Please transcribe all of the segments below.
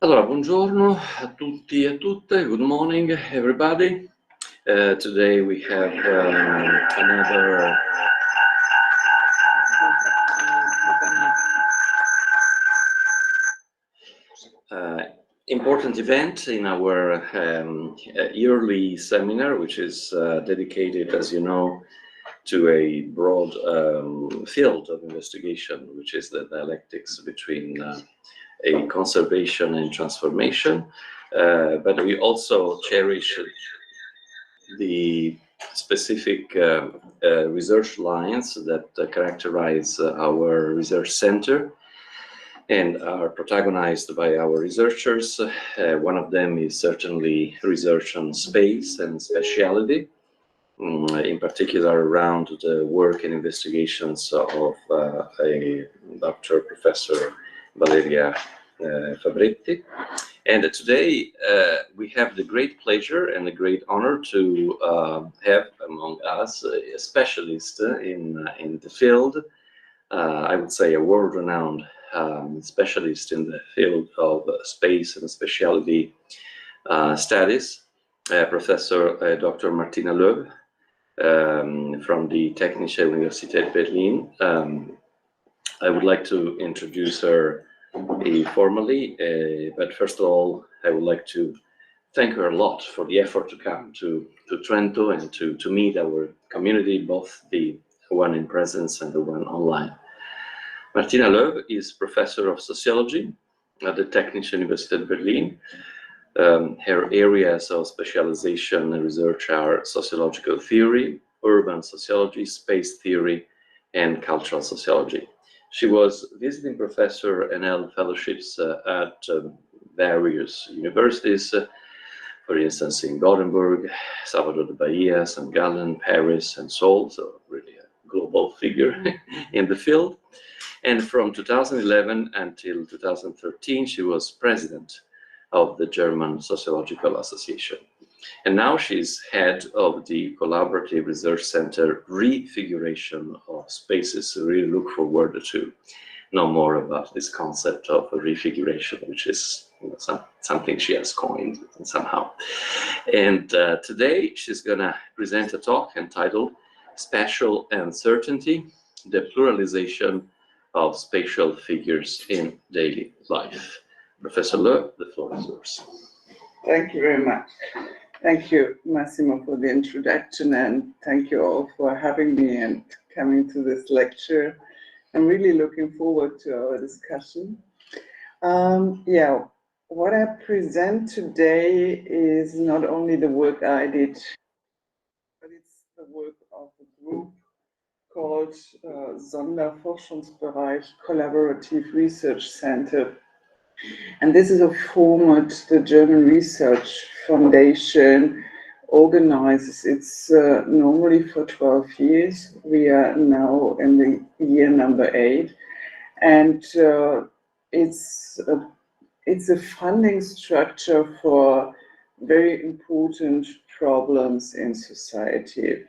Allora, buongiorno a tutti e a tutte. Good morning, everybody. Today we have another important event in our yearly seminar, which is dedicated, as you know, to a broad field of investigation, which is the dialectics between a conservation and transformation. But we also cherish the specific research lines that characterize our research center and are protagonized by our researchers. One of them is certainly research on space and spatiality, in particular around the work and investigations of a Dr. Professor Valeria Fabretti. And today we have the great pleasure and the great honor to have among us a specialist in the field, I would say a world-renowned specialist in the field of space and spatiality studies, Professor Dr. Martina Löw from the Technische Universität Berlin. I would like to introduce her formally, but first of all, I would like to thank her a lot for the effort to come to Trento and to meet our community, both the one in presence and the one online. Martina Löw is professor of sociology at the Technische Universität Berlin. Her areas of specialization and research are sociological theory, urban sociology, space theory, and cultural sociology. She was visiting professor and held fellowships at various universities, for instance, in Gothenburg, Salvador de Bahia, St. Gallen, Paris, and Seoul, so really a global figure in the field. And from 2011 until 2013, she was president of the German Sociological Association. And now she's head of the Collaborative Research Center Refiguration of Spaces. So really look forward to know more about this concept of refiguration, which is something she has coined somehow. And today she's gonna present a talk entitled Spatial Uncertainty, the Pluralization of Spatial Figures in Daily Life. Professor Löw, the floor is yours. Thank you very much. Thank you, Massimo, for the introduction, and thank you all for having me and coming to this lecture. I'm really looking forward to our discussion. What I present today is not only the work I did, but it's the work of a group called Sonderforschungsbereich Collaborative Research Center. And this is a format the German Research Foundation organizes. It's normally for 12 years. We are now in the year number 8. And it's a funding structure for very important problems in society.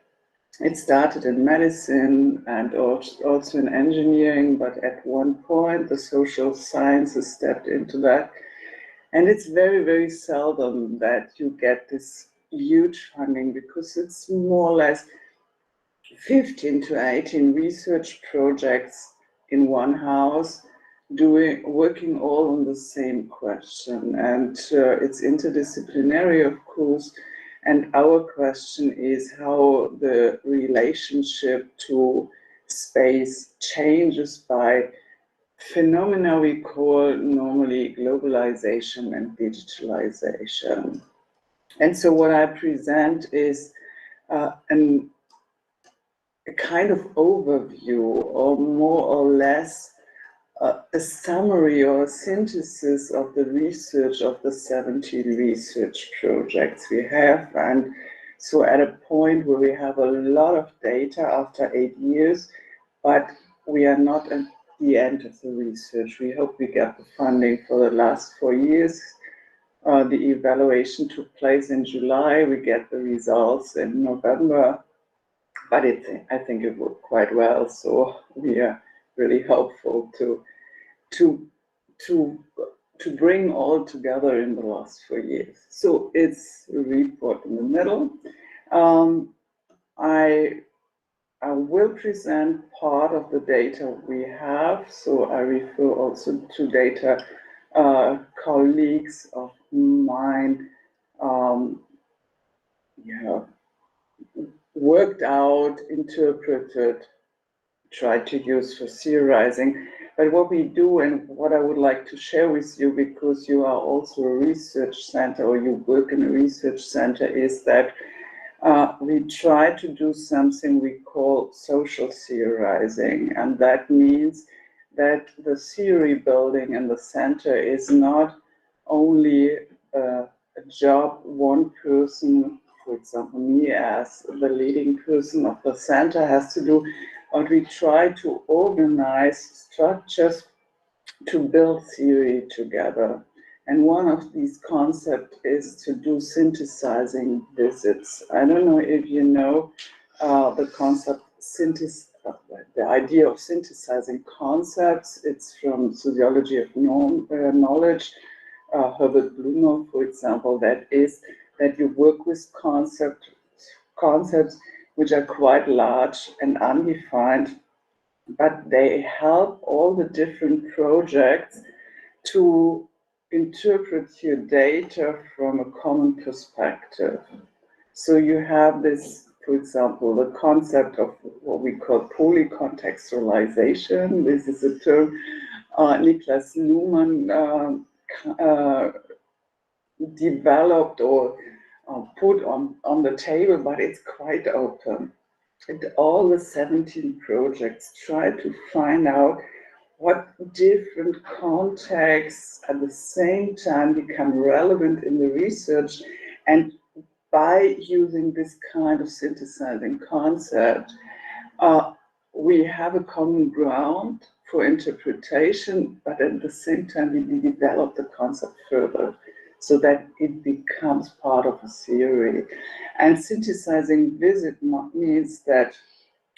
It started in medicine and also in engineering, but at one point the social sciences stepped into that. And it's very, very seldom that you get this huge funding, because it's more or less 15 to 18 research projects in one house, working all on the same question. And it's interdisciplinary, of course. And our question is how the relationship to space changes by phenomena we call normally globalization and digitalization. And so what I present is a kind of overview, or more or less a summary or a synthesis of the research of the 17 research projects we have. And so at a point where we have a lot of data after 8 years, but we are not at the end of the research. We hope we get the funding for the last 4 years. The evaluation took place in July. We get the results in November, but I think it worked quite well. So we are really hopeful to to bring all together in the last 4 years. So it's a report in the middle. I will present part of the data we have, so I refer also to data colleagues of mine worked out, interpreted, tried to use for theorizing. But what we do and what I would like to share with you, because you are also a research center or you work in a research center, is that we try to do something we call social theorizing. And that means that the theory building in the center is not only a job one person, for example, me as the leading person of the center, has to do, but we try to organize structures to build theory together. And one of these concepts is to do synthesizing visits. I don't know if you know the concept the idea of synthesizing concepts. It's from sociology of knowledge. Herbert Blumer, for example, that is that you work with concepts which are quite large and undefined, but they help all the different projects to interpret your data from a common perspective. So you have this, for example, the concept of what we call polycontextualization. This is a term Niklas Luhmann developed or put on the table, but it's quite open. And all the 17 projects try to find out what different contexts at the same time become relevant in the research. And by using this kind of synthesizing concept, we have a common ground for interpretation, but at the same time, we develop the concept further so that it becomes part of a theory. And synthesizing visit means that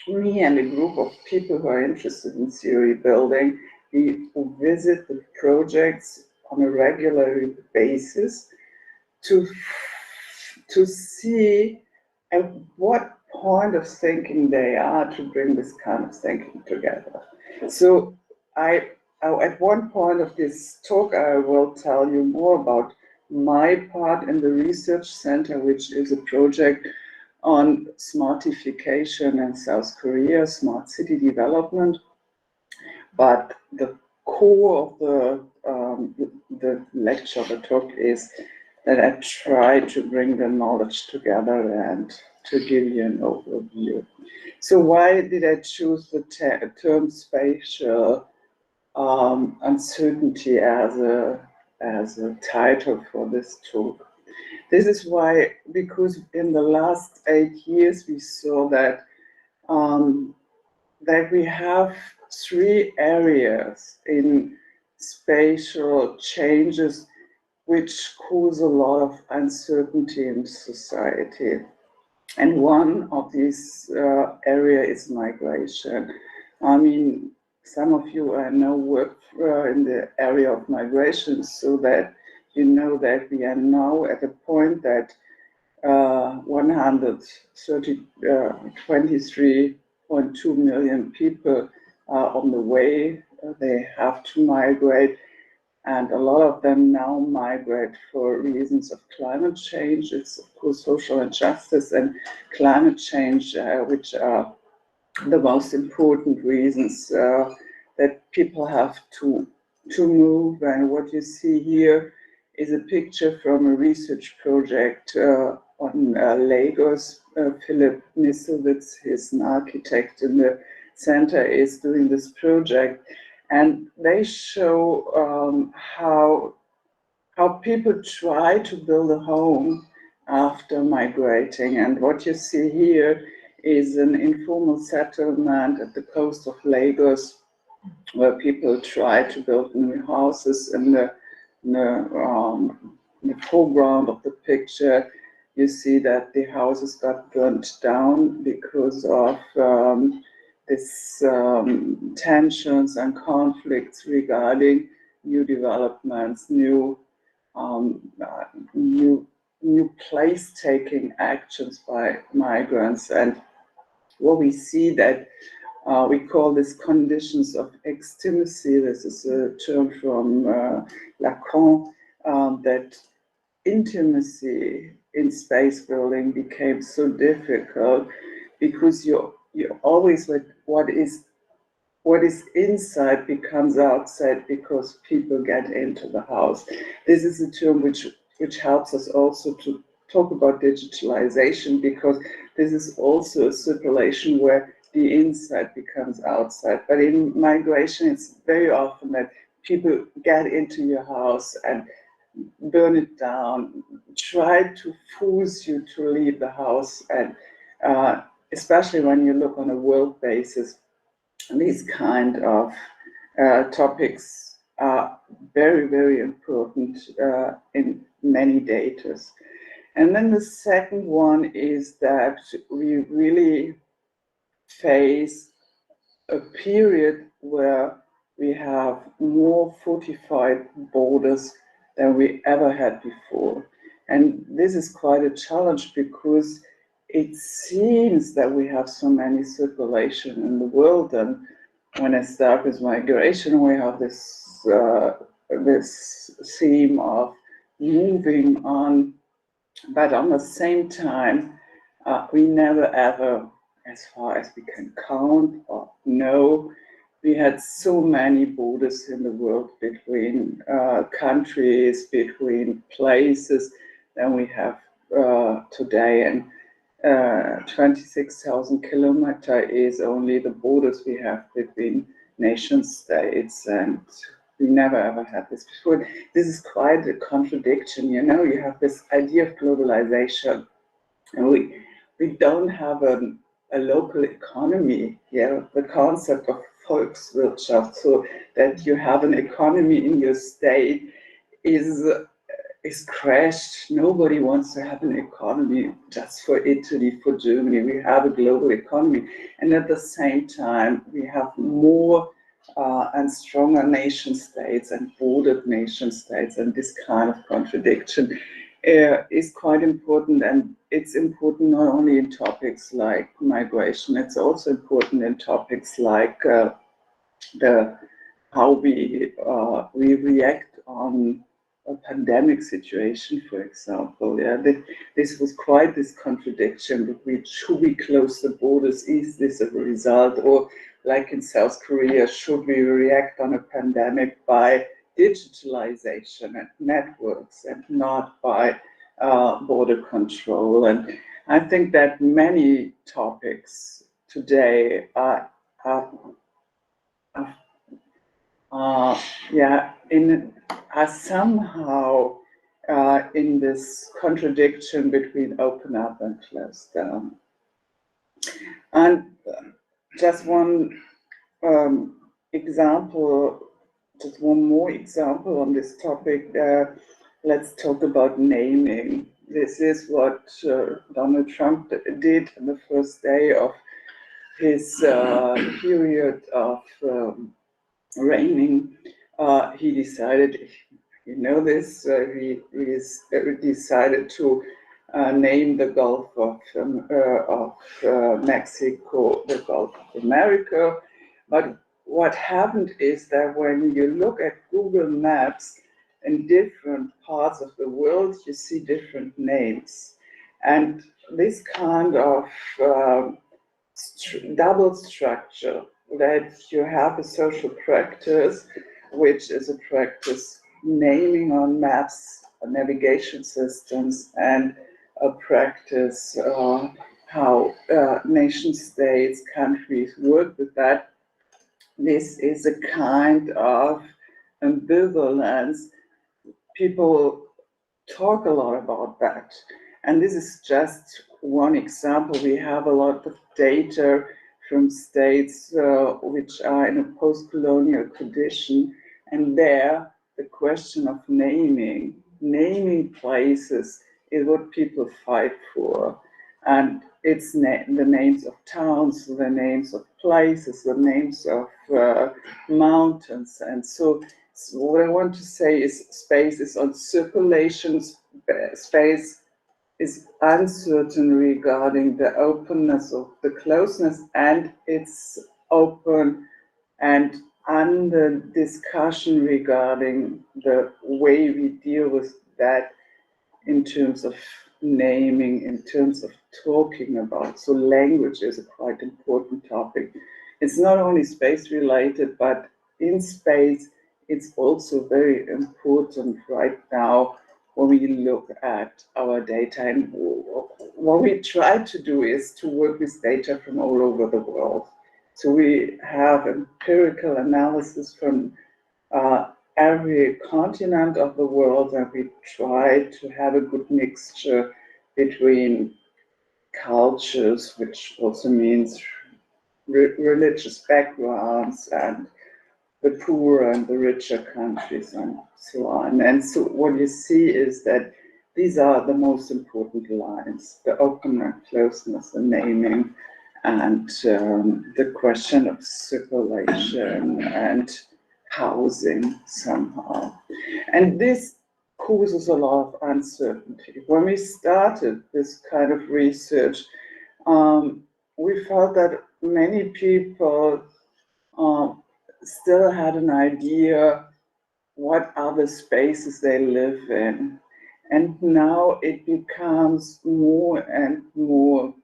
me and a group of people who are interested in theory building, we visit the projects on a regular basis to see at what point of thinking they are to bring this kind of thinking together. So at one point of this talk, I will tell you more about my part in the research center, which is a project on smartification in South Korea, smart city development. But the core of the lecture, the talk, is that I try to bring the knowledge together and to give you an overview. So why did I choose the term spatial uncertainty as a title for this talk? This is why, because in the last 8 years we saw that that we have 3 areas in spatial changes which cause a lot of uncertainty in society. And one of these areas is migration. I mean, some of you I know work in the area of migration, so that you know that we are now at a point that 23.2 million people are on the way. They have to migrate, and a lot of them now migrate for reasons of climate change. It's of course social injustice and climate change, which are the most important reasons that people have to move. And what you see here is a picture from a research project on Lagos. Philip Nisowitz, he's an architect in the center, is doing this project, and they show how people try to build a home after migrating. And what you see here is an informal settlement at the coast of Lagos, where people try to build new houses. In the foreground of the picture, you see that the houses got burnt down because of this tensions and conflicts regarding new developments, new new place-taking actions by migrants. And what we see that we call this conditions of extimacy. This is a term from Lacan, that intimacy in space building became so difficult because you always with what is inside becomes outside because people get into the house. This is a term which helps us also to talk about digitalization, because this is also a circulation where the inside becomes outside. But in migration, it's very often that people get into your house and burn it down, try to force you to leave the house. And especially when you look on a world basis, these kind of topics are very, very important in many data. And then the second one is that we really face a period where we have more fortified borders than we ever had before. And this is quite a challenge because it seems that we have so many circulation in the world. And when I start with migration, we have this theme of moving on, but on the same time, we never ever, as far as we can count or know, we had so many borders in the world between countries, between places than we have today. And 26,000 kilometers is only the borders we have between nation states, and we never ever had this before. This is quite a contradiction, you know. You have this idea of globalization, and we don't have a local economy. Yeah, the concept of Volkswirtschaft, so that you have an economy in your state, is crashed. Nobody wants to have an economy just for Italy, for Germany. We have a global economy. And at the same time, we have more and stronger nation states and bordered nation states. And this kind of contradiction is quite important. And it's important not only in topics like migration, it's also important in topics like how we react on a pandemic situation, for example. Yeah, this was quite this contradiction between should we close the borders? Is this a result? Or like in South Korea, should we react on a pandemic by digitalization and networks and not by border control? And I think that many topics today are somehow in this contradiction between open up and close down. And just one example, just one more example on this topic. Let's talk about naming. This is what Donald Trump did on the first day of his period of reigning. He decided, you know this, he decided to name the Gulf of Mexico the Gulf of America. But what happened is that when you look at Google Maps in different parts of the world, you see different names. And this kind of double structure, that you have a social practice, which is a practice naming on maps, navigation systems, and a practice how nation states, countries work with that. This is a kind of ambivalence. People talk a lot about that. And this is just one example. We have a lot of data from states which are in a post-colonial tradition, and there the question of naming places is what people fight for. And it's the names of towns, the names of places, the names of mountains. And so what I want to say is space is on circulation, space is uncertain regarding the openness of the closeness, and it's open and under discussion regarding the way we deal with that in terms of naming, in terms of talking about. So language is a quite important topic. It's not only space related, but in space, it's also very important right now when we look at our data. And what we try to do is to work with data from all over the world. So we have empirical analysis from every continent of the world, and we try to have a good mixture between cultures, which also means religious backgrounds, and the poor and the richer countries, and so on. And so what you see is that these are the most important lines: the openness, closeness, the naming, and the question of circulation and housing somehow. And this causes a lot of uncertainty. When we started this kind of research, we felt that many people still had an idea what other spaces they live in. And now it becomes more and more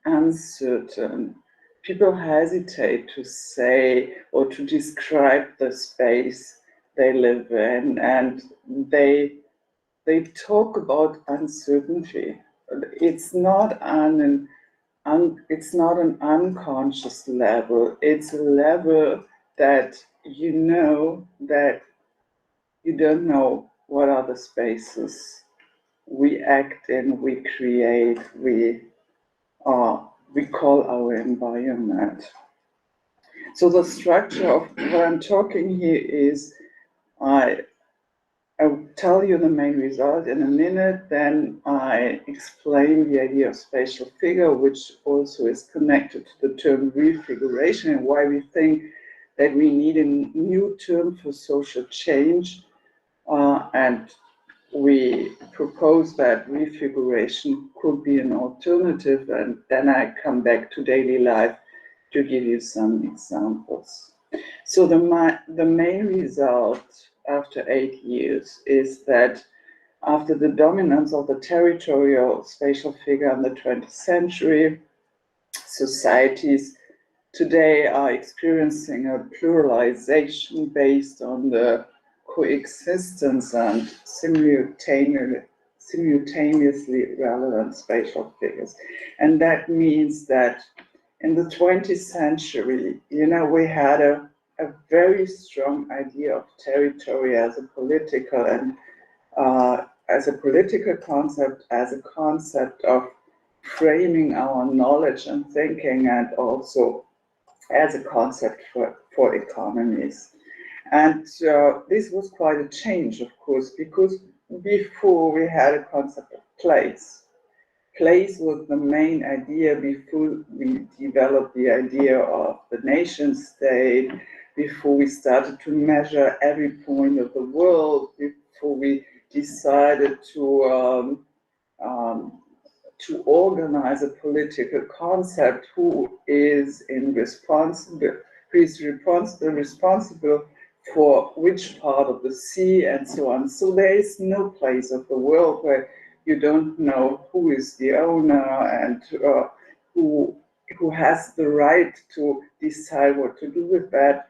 uncertain. People hesitate to say or to describe the space they live in, and they talk about uncertainty. It's not it's not an unconscious level. It's a level that you know that you don't know what other spaces we act in, we create, we call our environment. So the structure of what I'm talking here is, I'll tell you the main result in a minute, then I explain the idea of spatial figure, which also is connected to the term refiguration and why we think that we need a new term for social change. And we propose that refiguration could be an alternative, and then I come back to daily life to give you some examples. So the main result after 8 years is that after the dominance of the territorial spatial figure in the 20th century, societies today are experiencing a pluralization based on the coexistence and simultaneously relevant spatial figures. And that means that in the 20th century, we had a very strong idea of territory as a political and as a political concept, as a concept of framing our knowledge and thinking, and also as a concept for economies. And this was quite a change, of course, because before we had a concept of place. Place was the main idea before we developed the idea of the nation state, before we started to measure every point of the world, before we decided to organize a political concept, who is responsible for which part of the sea, and so on. So there is no place of the world where you don't know who is the owner and who has the right to decide what to do with that,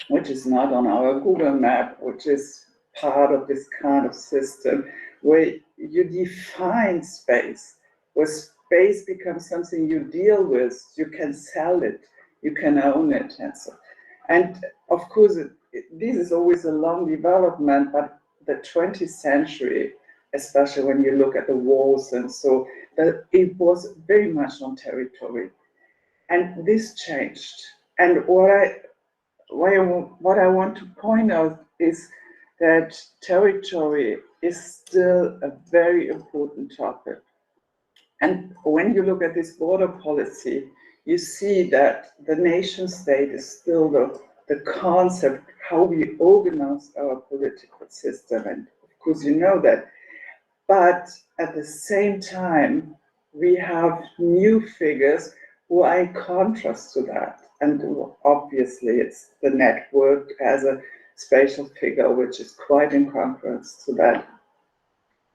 which is not on our Google map, which is part of this kind of system where you define space, where space becomes something you deal with, you can sell it, you can own it, and so. And of course, this is always a long development, but the 20th century, especially when you look at the walls and so, that it was very much on territory. And this changed. And what I want to point out is that territory is still a very important topic. And when you look at this border policy, you see that the nation state is still the concept how we organize our political system. And of course, you know that. But at the same time, we have new figures who are in contrast to that. And obviously, it's the network as a spatial figure, which is quite in contrast to that.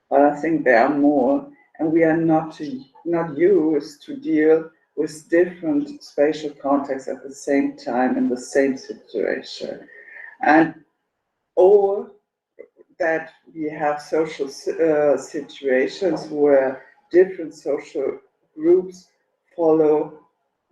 But I think there are more, and we are not used to deal with different spatial contexts at the same time in the same situation. And or that we have social situations where different social groups follow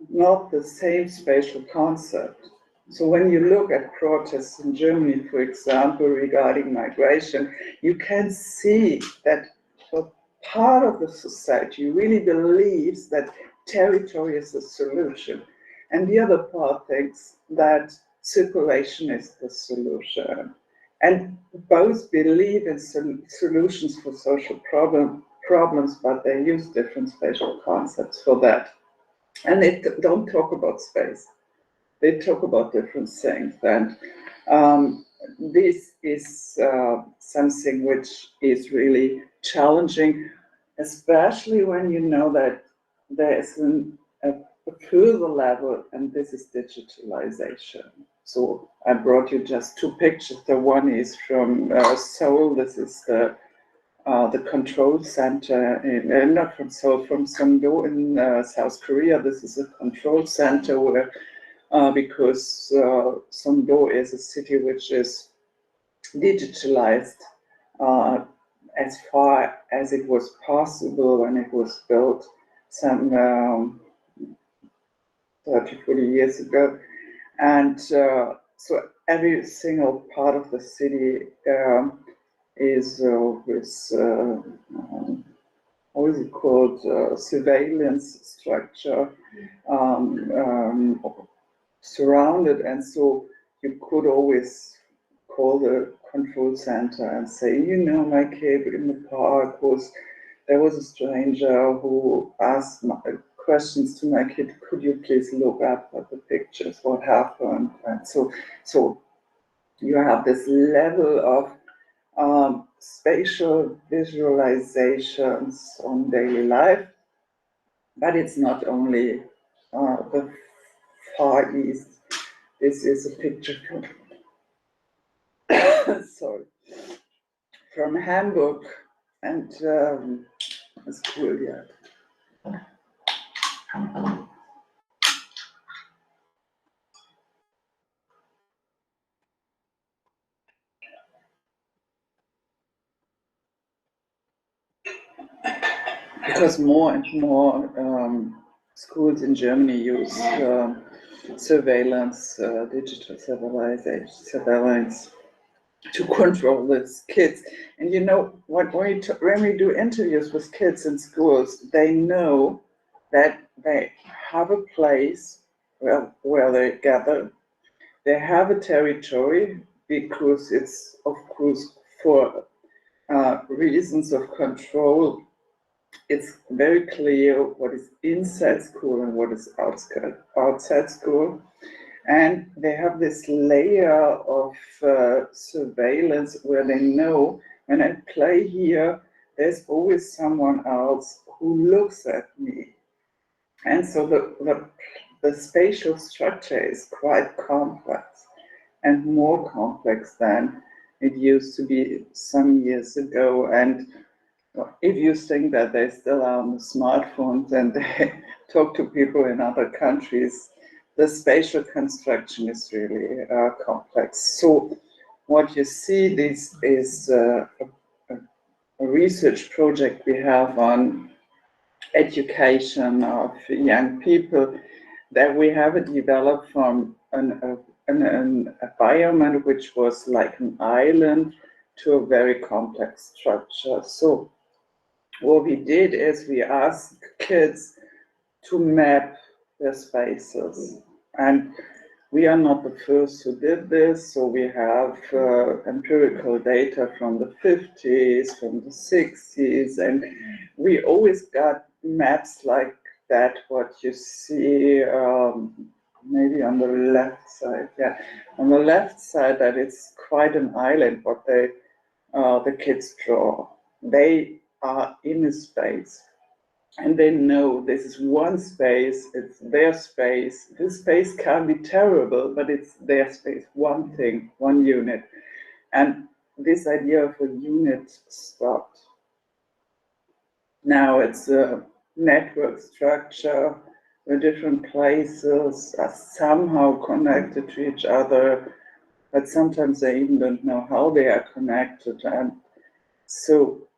not the same spatial concept. So when you look at protests in Germany, for example, regarding migration, you can see that a part of the society really believes that territory is the solution. And the other part thinks that circulation is the solution. And both believe in solutions for social problems, but they use different spatial concepts for that. And they don't talk about space. They talk about different things. And this is something which is really challenging, especially when you know that there is a further level, and this is digitalization. So I brought you just two pictures. The one is from Seoul. This is the control center, not from Seoul, from Songdo in South Korea. This is a control center where, because Songdo is a city which is digitalized as far as it was possible when it was built some 30, 40 years ago. And so every single part of the city is with, how is it called, surveillance structure surrounded. And so you could always call the control center and say, you know, my kid in the park there was a stranger who asked questions to my kid, could you please look up at the pictures, what happened? And so you have this level of spatial visualizations on daily life, but it's not only the Far East. This is a picture from, sorry, from Hamburg, and it's cool, yeah. Because more and more schools in Germany use surveillance, digital surveillance to control these kids. And you know, when we do interviews with kids in schools, they know that they have a place where they gather. They have a territory because it's, of course, for reasons of control. It's very clear what is inside school and what is outside school. And they have this layer of surveillance where they know when I play here, there's always someone else who looks at me. And so the spatial structure is quite complex, and more complex than it used to be some years ago. And if you think that they still are on the smartphones and they talk to people in other countries, the spatial construction is really complex. So what you see, this is a research project we have on education of young people that we have developed from an environment which was like an island to a very complex structure. So what we did is we asked kids to map their spaces. And we are not the first who did this, so we have empirical data from the 50s, from the 60s, and we always got maps like that, what you see maybe on the left side, yeah. On the left side, that it's quite an island what the kids draw. They are in a space and they know this is one space, it's their space. This space can be terrible, but it's their space, one thing, one unit. And this idea of a unit stopped. Now it's a network structure where different places are somehow connected to each other, but sometimes they even don't know how they are connected. And so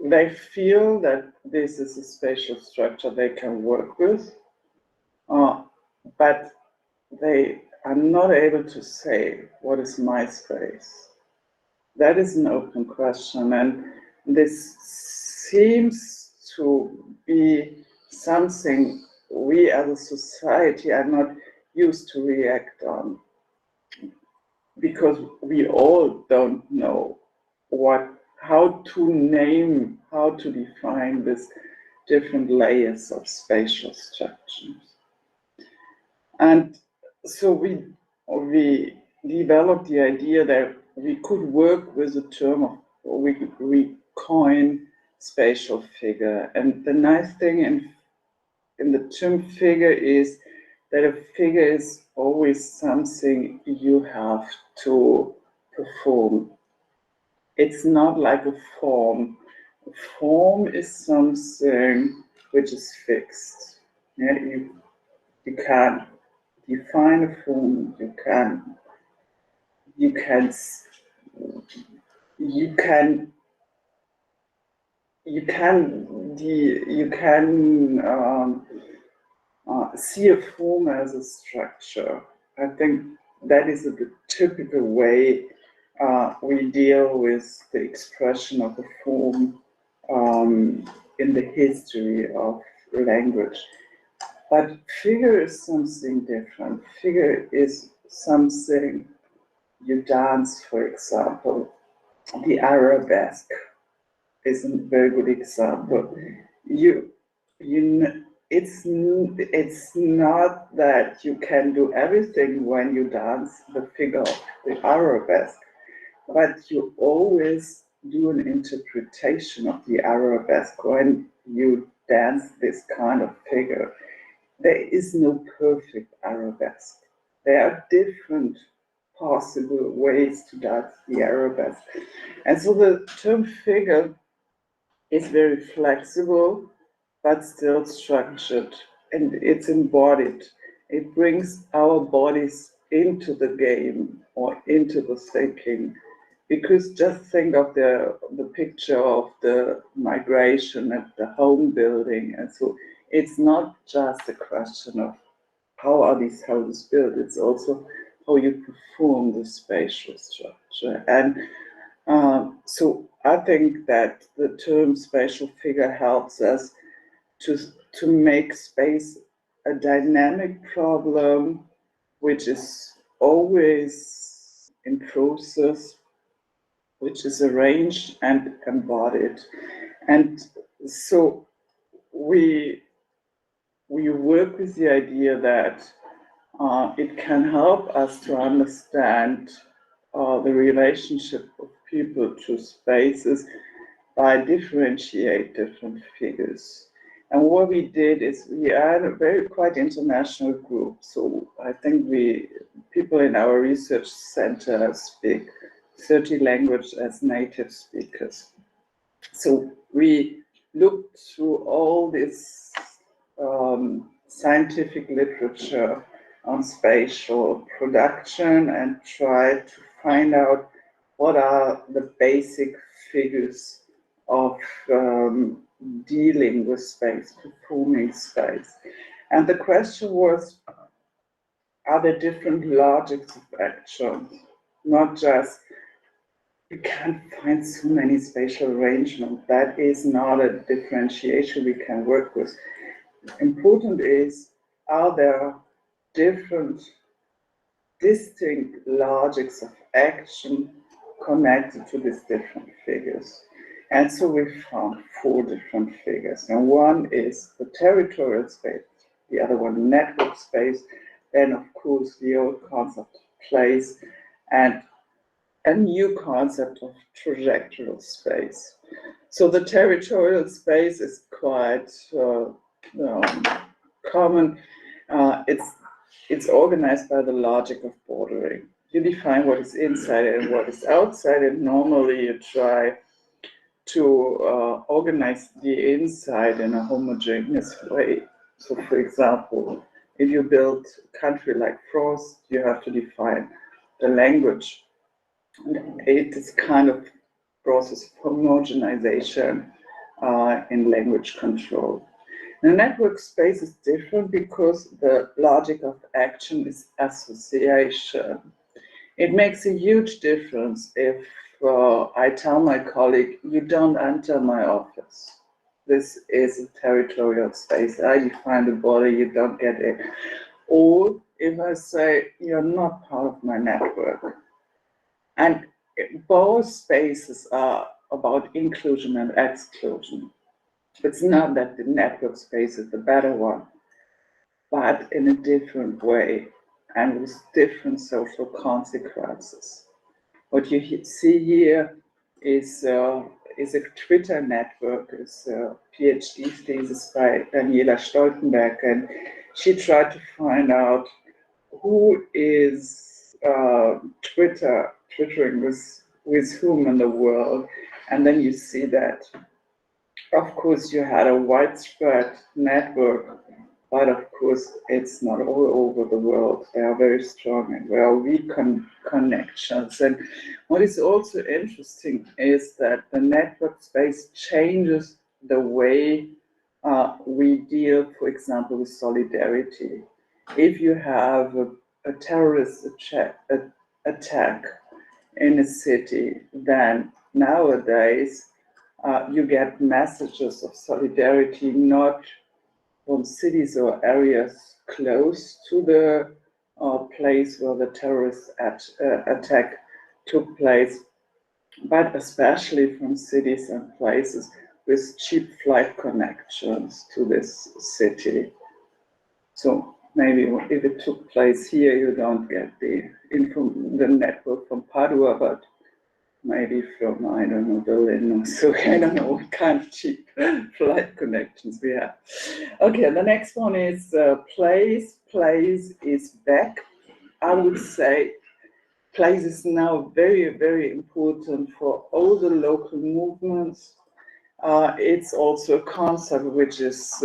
they feel that this is a spatial structure they can work with, but they are not able to say, what is my space? That is an open question, and this seems to be something we as a society are not used to react on, because we all don't know how to name, how to define these different layers of spatial structures. And so we developed the idea that we could work with a term of, or we coin spatial figure. And the nice thing in the term figure is that a figure is always something you have to perform. It's not like a form. A form is something which is fixed. Yeah, you can't define a form. You can see a form as a structure. I think that is the typical way we deal with the expression of a form in the history of language. But figure is something different. Figure is something you dance, for example. The arabesque is a very good example. It's not that you can do everything when you dance the figure of the arabesque, but you always do an interpretation of the arabesque when you dance this kind of figure. There is no perfect arabesque. There are different possible ways to dance the arabesque. And so the term figure is very flexible, but still structured, and it's embodied. It brings our bodies into the game or into the thinking. Because just think of the picture of the migration and the home building. And so it's not just a question of how are these houses built, it's also how you perform the spatial structure. And so I think that the term spatial figure helps us to make space a dynamic problem, which is always in process, which is arranged and embodied. And so we work with the idea that it can help us to understand the relationship of people to spaces by differentiate different figures. And what we did is we are a very quite international group. So I think people in our research center speak 30 languages as native speakers. So we looked through all this scientific literature on spatial production and tried to find out what are the basic figures of dealing with space, performing space. And the question was, are there different logics of action? Not just, you can't find so many spatial arrangements. That is not a differentiation we can work with. Important is, are there different distinct logics of action connected to these different figures? And so we found 4 different figures. And one is the territorial space the other one network space, then of course the old concept of place, and a new concept of trajectory space. So the territorial space is quite common. It's organized by the logic of bordering. You define what is inside and what is outside, and normally you try to organize the inside in a homogeneous way. So, for example, if you build a country like France, you have to define the language. It is kind of process of homogenization in language control. The network space is different because the logic of action is association. It makes a huge difference if I tell my colleague, you don't enter my office. This is a territorial space. I define the border, you don't get it. Or if I say, you're not part of my network. And both spaces are about inclusion and exclusion. It's not that the network space is the better one, but in a different way and with different social consequences. What you see here is a Twitter network, is a PhD thesis by Daniela Stoltenberg, and she tried to find out who is twittering with whom in the world, and then you see that, of course, you had a widespread network, but of course, it's not all over the world. They are very strong and very weak connections. And what is also interesting is that the network space changes the way we deal, for example, with solidarity. If you have a terrorist attack in a city, then nowadays you get messages of solidarity not from cities or areas close to the place where the terrorist attack took place, but especially from cities and places with cheap flight connections to this city. So maybe if it took place here, you don't get the network from Padua, but maybe from, I don't know, Berlin or so. I don't know what kind of cheap flight connections we have. Okay, the next one is place. Place is back. I would say place is now very, very important for all the local movements. It's also a concept which is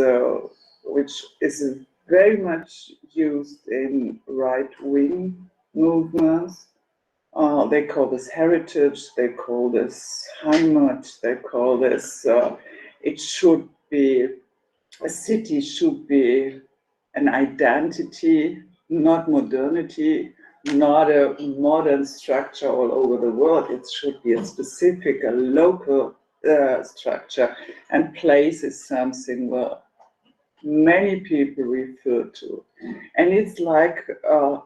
very much used in right-wing movements. They call this heritage, they call this Heimat, they call this, it should be, a city should be an identity, not modernity, not a modern structure all over the world. It should be a specific, a local structure, and place is something where many people refer to. And it's like a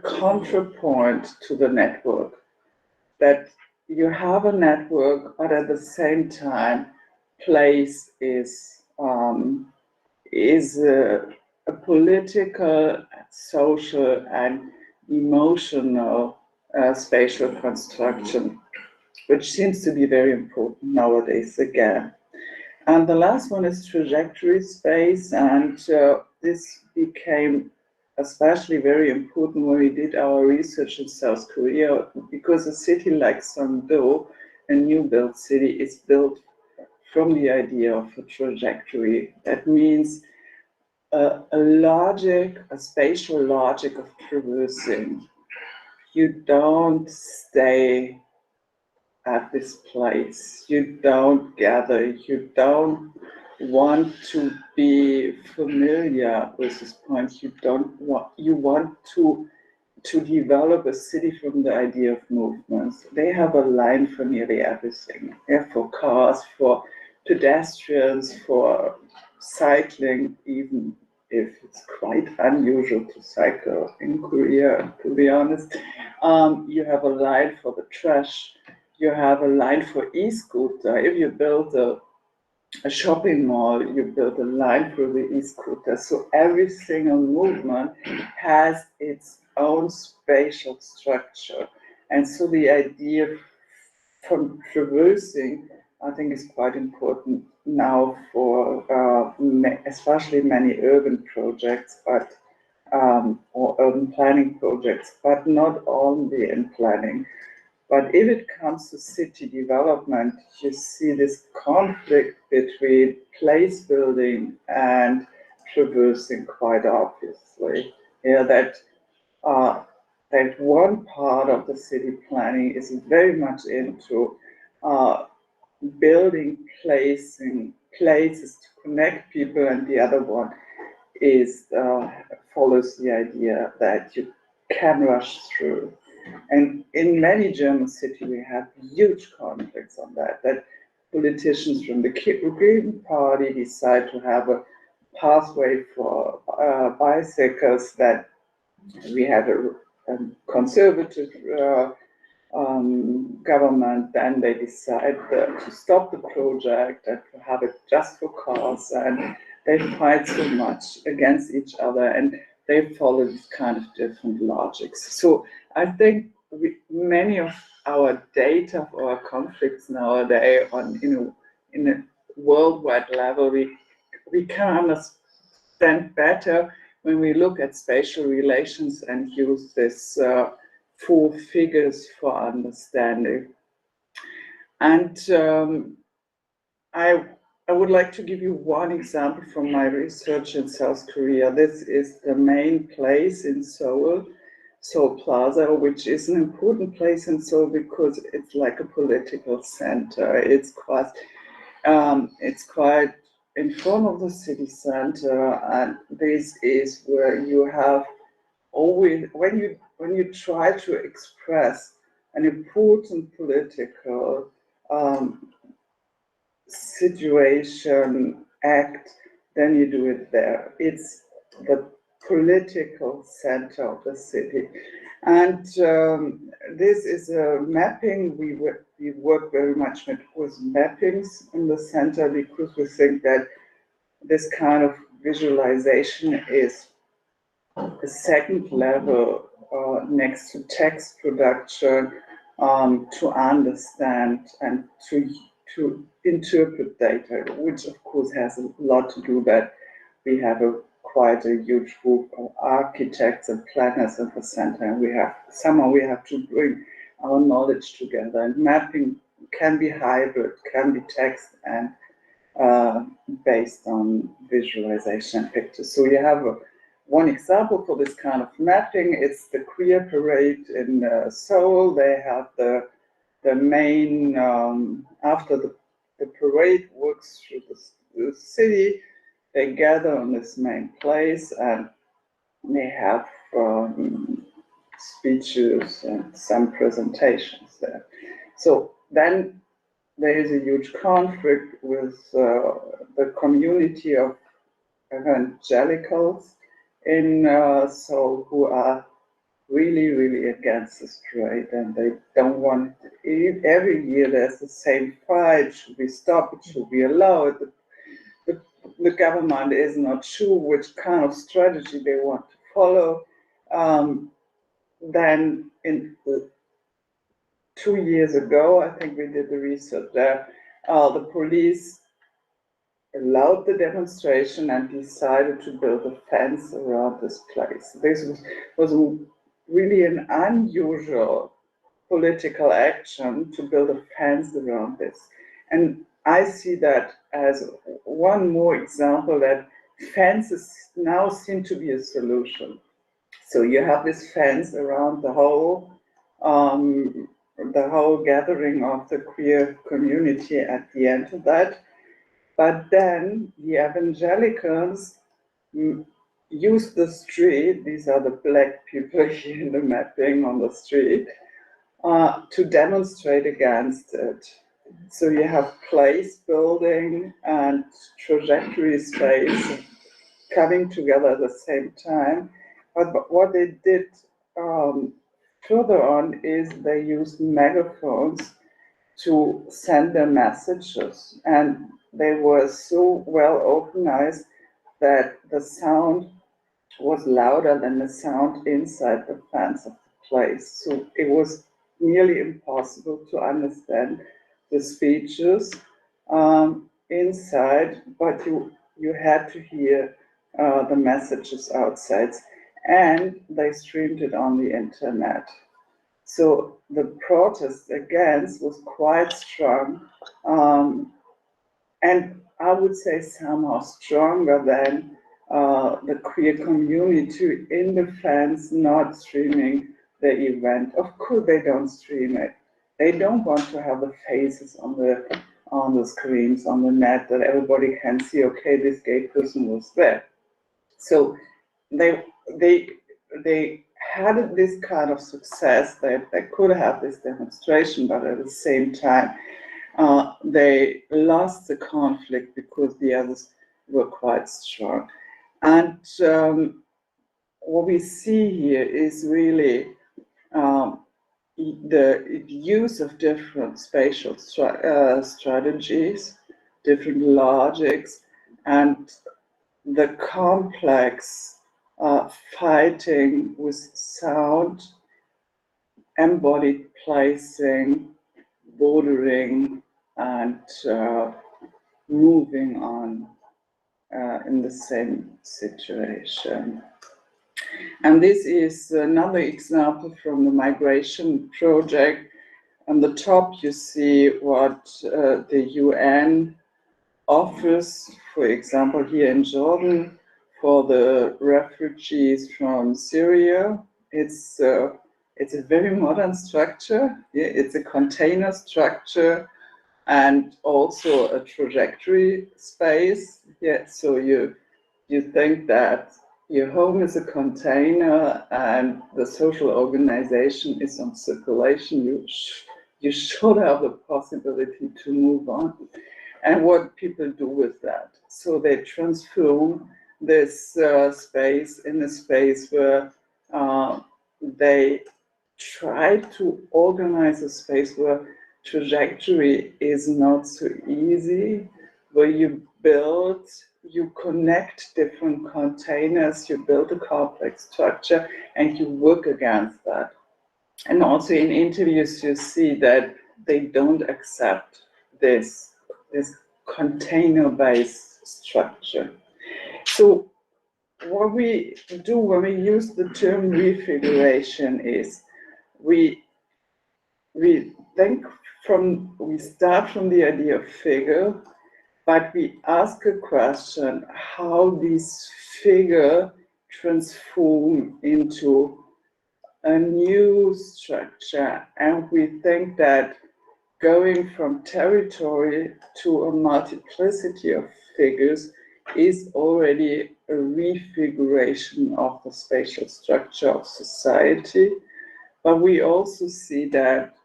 contrapoint to the network, that you have a network, but at the same time, place is a political, social, and emotional spatial construction, which seems to be very important nowadays again. And the last one is trajectory space, and this became especially very important when we did our research in South Korea, because a city like Songdo, a new built city, is built from the idea of a trajectory. That means a logic, a spatial logic of traversing. You don't stay at this place, you don't gather, you don't want to be familiar with this point. You want to develop a city from the idea of movements. They have a line for nearly everything. Yeah, for cars, for pedestrians, for cycling, even if it's quite unusual to cycle in Korea, to be honest. You have a line for the trash. You have a line for e-scooter. If you build a shopping mall, you build a line through the e-scooter. So every single movement has its own spatial structure. And so the idea from traversing, I think, is quite important now for especially many urban projects, but or urban planning projects, but not only in planning. But if it comes to city development, you see this conflict between place building and traversing quite obviously. Yeah, uh, that one part of the city planning is very much into building places to connect people, and the other one is follows the idea that you can rush through. And in many German cities, we have huge conflicts on that. That politicians from the Green Party decide to have a pathway for bicycles. That we have a conservative government, then they decide to stop the project and to have it just for cars, and they fight so much against each other, and they follow these kind of different logics. So I think many of our data of our conflicts nowadays on in a worldwide level, we can understand better when we look at spatial relations and use this 4 figures for understanding. And I would like to give you one example from my research in South Korea. This is the main place in Seoul, Seoul Plaza, which is an important place in Seoul because it's like a political center. It's quite in front of the city center, and this is where you have always, when you try to express an important political situation, act, then you do it there. It's the political center of the city. And this is a mapping. We work very much with mappings in the center because we think that this kind of visualization is the second level next to text production to understand and to interpret data, which of course has a lot to do that we have quite a huge group of architects and planners in the center, and we have to bring our knowledge together. And mapping can be hybrid, can be text and based on visualization and pictures. So you have one example for this kind of mapping. It's the queer parade in Seoul. They have the main, after the parade works through the city, they gather on this main place and they have speeches and some presentations there. So then there is a huge conflict with the community of evangelicals in Seoul who are really, really against this parade, and they don't want it. Every year there's the same fight. Should we stop it? Should we allow it? The government is not sure which kind of strategy they want to follow. Then in 2 years ago, I think we did the research there, the police allowed the demonstration and decided to build a fence around this place. This was really an unusual political action to build a fence around this. And I see that as one more example that fences now seem to be a solution. So you have this fence around the whole gathering of the queer community at the end of that. But then the evangelicals use the street, these are the black people here in the mapping on the street, to demonstrate against it. So you have place building and trajectory space coming together at the same time. But what they did further on is they used megaphones to send their messages, and they were so well organized that the sound was louder than the sound inside the fence of the place. So it was nearly impossible to understand the speeches inside, but you had to hear the messages outside, and they streamed it on the internet. So the protest against was quite strong, and I would say somehow stronger than the queer community in the fans not streaming the event. Of course, they don't stream it. They don't want to have the faces on the screens on the net that everybody can see. Okay, this gay person was there. So they had this kind of success that they could have this demonstration, but at the same time, they lost the conflict because the others were quite strong. And what we see here is really the use of different spatial strategies, different logics, and the complex fighting with sound, embodied placing, bordering, and moving on in the same situation. And this is another example from the migration project. On the top, you see what the UN offers, for example, here in Jordan, for the refugees from Syria. It's a very modern structure. Yeah, it's a container structure and also a trajectory space. Yeah, so you think that your home is a container and the social organization is on circulation. You should have the possibility to move on. And what people do with that. So they transform this space in a space where they try to organize a space where trajectory is not so easy, where you connect different containers, you build a complex structure, and you work against that. And also in interviews, you see that they don't accept this container-based structure. So what we do when we use the term refiguration is we start from the idea of figure, but we ask a question how this figure transform into a new structure, and we think that going from territory to a multiplicity of figures is already a refiguration of the spatial structure of society. But we also see that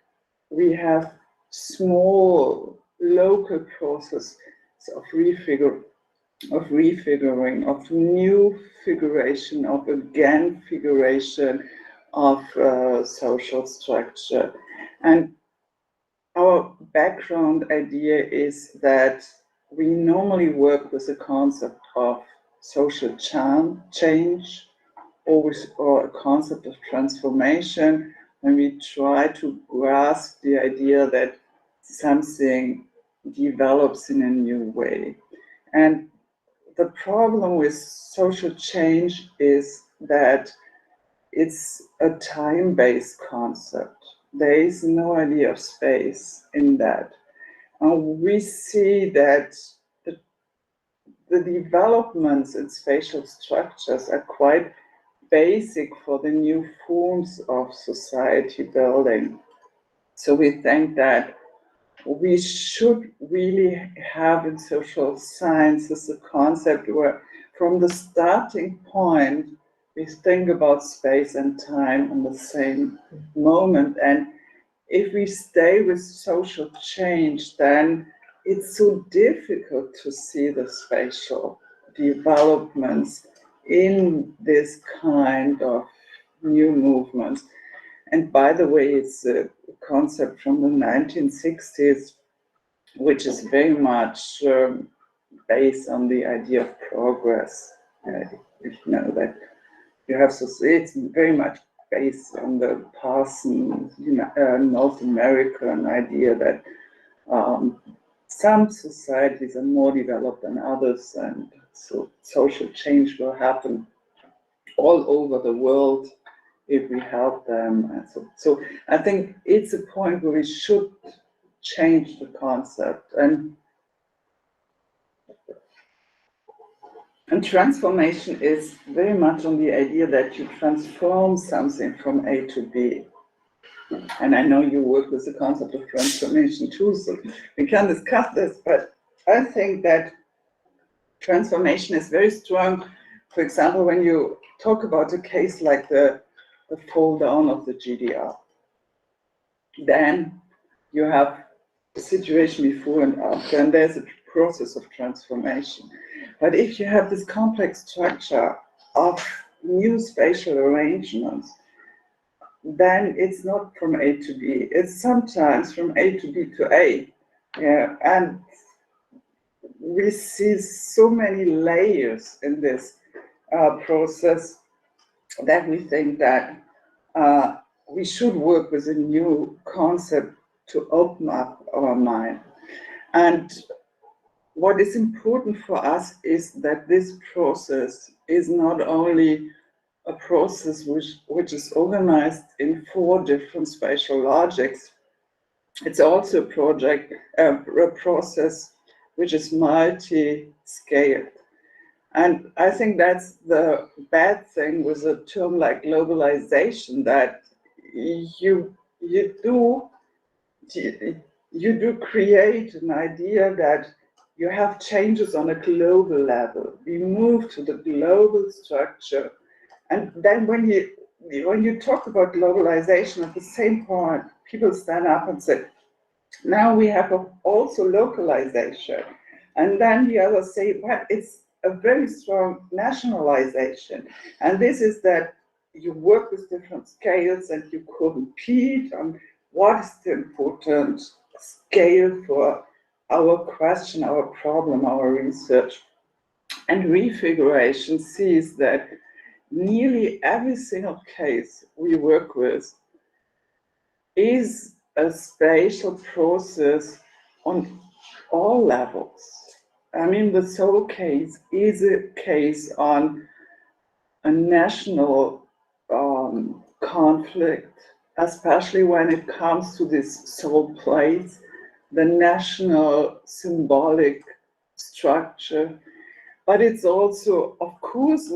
we have small local processes of refiguring, of new figuration, of again figuration of social structure. And our background idea is that we normally work with the concept of social change or a concept of transformation when we try to grasp the idea that something develops in a new way. And the problem with social change is that it's a time-based concept. There is no idea of space in that. We see that the developments in spatial structures are quite basic for the new forms of society building. So we think that we should really have in social sciences a concept where from the starting point we think about space and time in the same moment. And if we stay with social change, then it's so difficult to see the spatial developments in this kind of new movements. And by the way, it's a concept from the 1960s, which is very much based on the idea of progress. If you know that you have, so it's very much based on the Parson, North American idea that some societies are more developed than others, and so social change will happen all over the world if we help them. And so I think it's a point where we should change the concept. And transformation is very much on the idea that you transform something from A to B. And I know you work with the concept of transformation too, so we can discuss this, but I think that transformation is very strong. For example, when you talk about a case like the fall down of the GDR, then you have the situation before and after, and there's a process of transformation. But if you have this complex structure of new spatial arrangements, then it's not from A to B. It's sometimes from A to B to A. Yeah, and we see so many layers in this process that we think that we should work with a new concept to open up our mind. And what is important for us is that this process is not only a process which is organized in 4 different spatial logics. It's also a process which is multi-scaled. And I think that's the bad thing with a term like globalization, that you do create an idea that you have changes on a global level. We move to the global structure. And then when you talk about globalization, at the same point, people stand up and say, now we have also localization. And then the others say, well, it's a very strong nationalization. And this is that you work with different scales and you compete on what is the important scale for our question, our problem, our research. And refiguration sees that nearly every single case we work with is a spatial process on all levels. I mean, the Seoul case is a case on a national conflict, especially when it comes to this Seoul place, the national symbolic structure. But it's also, of course,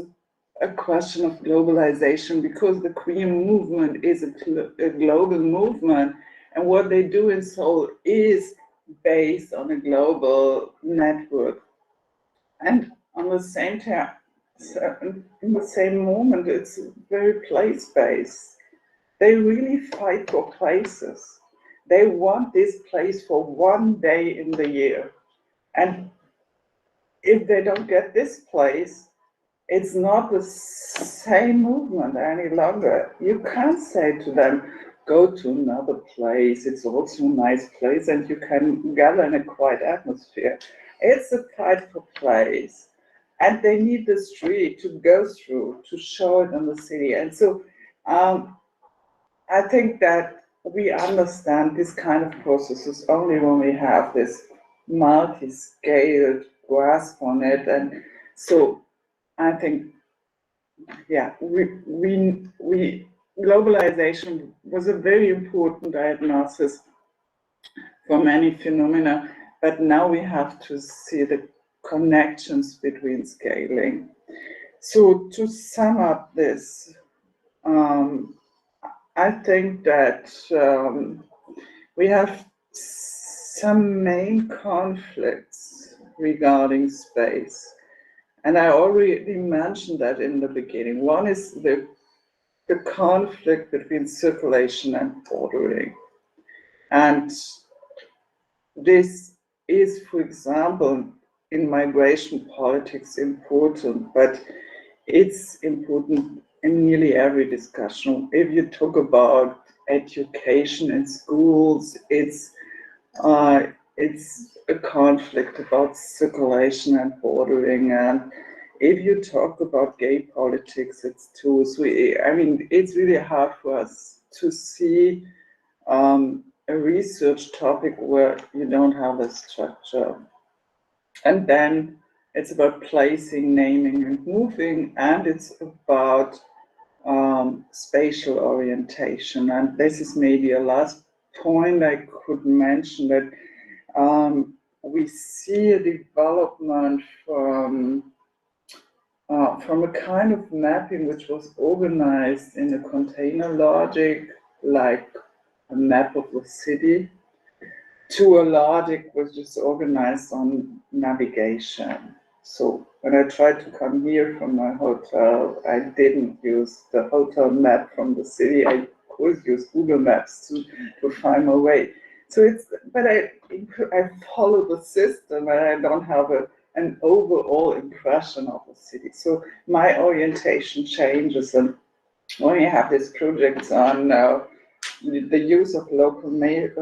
a question of globalization, because the queer movement is a global movement, and what they do in Seoul is based on a global network. And on the same time, in the same moment, it's very place-based. They really fight for places. They want this place for one day in the year. And if they don't get this place, it's not the same movement any longer. You can't say to them, go to another place, it's also a nice place and you can gather in a quiet atmosphere. It's a fight for place. And they need the street to go through, to show it in the city. And so I think that we understand this kind of processes only when we have this multi-scaled grasp on it. And so I think, yeah, we globalization was a very important diagnosis for many phenomena, but now we have to see the connections between scaling. So to sum up this, I think that we have some main conflicts regarding space. And I already mentioned that in the beginning. One is the conflict between circulation and bordering. And this is, for example, in migration politics important, but it's important in nearly every discussion. If you talk about education in schools, it's a conflict about circulation and bordering. And if you talk about gay politics, it's too. So I mean, it's really hard for us to see a research topic where you don't have a structure. And then it's about placing, naming, and moving, and it's about spatial orientation. And this is maybe a last point I could mention, that we see a development from a kind of mapping which was organized in a container logic, like a map of the city, to a logic which is organized on navigation. So when I tried to come here from my hotel, I didn't use the hotel map from the city. I could use Google Maps to find my way. So but I follow the system and I don't have an overall impression of the city. So my orientation changes, and when you have these projects on the use of local media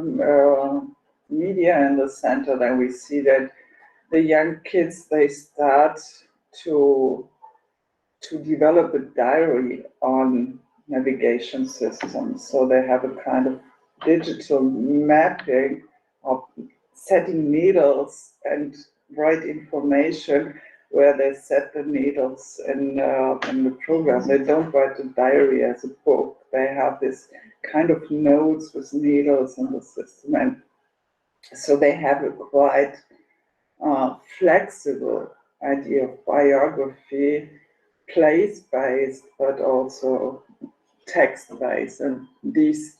in the center, then we see that the young kids, they start to develop a diary on navigation systems. So they have a kind of digital mapping of setting needles and write information where they set the needles in the program. They don't write a diary as a book. They have this kind of notes with needles in the system. And so they have a quite flexible idea of biography, place-based, but also text-based. And this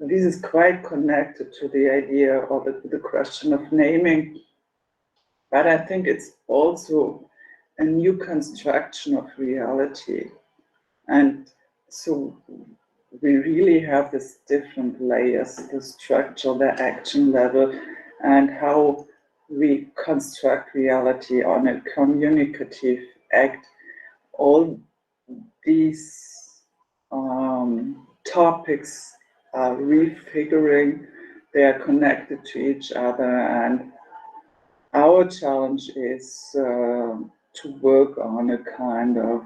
is quite connected to the idea or the question of naming. But I think it's also a new construction of reality. And so we really have these different layers, the structure, the action level, and how we construct reality on a communicative act. All these topics are refiguring, they are connected to each other, and our challenge is to work on a kind of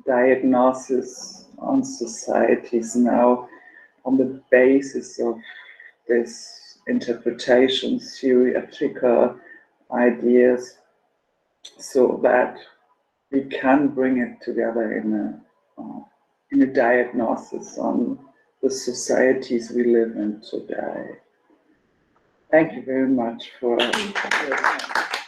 diagnosis on societies now on the basis of this interpretation, theoretical ideas, so that we can bring it together in a diagnosis on the societies we live in today. Thank you very much for your time.